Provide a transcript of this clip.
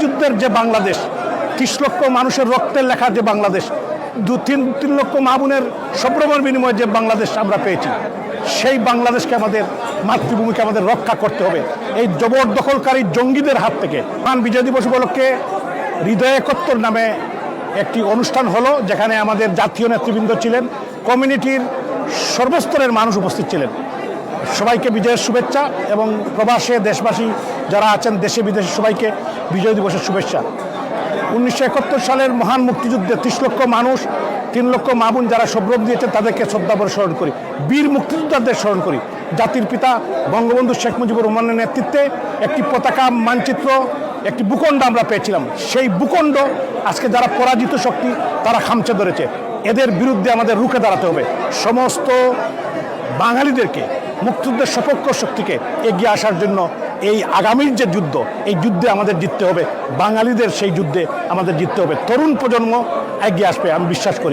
মুক্তিযুদ্ধের যে বাংলাদেশ, 30 লক্ষ মানুষের রক্তের লেখা যে বাংলাদেশ, 2-3 লক্ষ মা বোনের সপ্রমাণ বিনিময়ে যে বাংলাদেশ আমরা পেয়েছি, সেই বাংলাদেশকে আমাদের মাতৃভূমিকে আমাদের রক্ষা করতে হবে এই জবরদখলকারী জঙ্গিদের হাত থেকে। মহান বিজয় দিবস উপলক্ষে হৃদয় একত্তর নামে একটি অনুষ্ঠান হলো, যেখানে আমাদের জাতীয় নেতৃবৃন্দ ছিলেন, কমিউনিটির সর্বস্তরের মানুষ উপস্থিত ছিলেন। সবাইকে বিজয়ের শুভেচ্ছা এবং প্রবাসে দেশবাসী যারা আছেন দেশে বিদেশে সবাইকে বিজয় দিবসের শুভেচ্ছা। 1971 সালের মহান মুক্তিযুদ্ধে 30 লক্ষ মানুষ, 3 লক্ষ মা বোন যারা সব্রত দিয়েছেন তাদেরকে শ্রদ্ধাভরে স্মরণ করি। বীর মুক্তিযোদ্ধাদের স্মরণ করি। জাতির পিতা বঙ্গবন্ধু শেখ মুজিবুর রহমানের নেতৃত্বে একটি পতাকা মানচিত্র, একটি ভূখণ্ড আমরা পেয়েছিলাম। সেই ভূখণ্ড আজকে যারা পরাজিত শক্তি তারা খামচে ধরেছে। এদের বিরুদ্ধে আমাদের রুখে দাঁড়াতে হবে। সমস্ত বাঙালিদেরকে, মুক্তিযুদ্ধের সপক্ষ শক্তিকে এগিয়ে আসার জন্য এই আগামীর যে যুদ্ধ, এই যুদ্ধে আমাদের জিততে হবে। বাঙালিদের সেই যুদ্ধে আমাদের জিততে হবে। তরুণ প্রজন্ম এগিয়ে আসবে, আমি বিশ্বাস করি।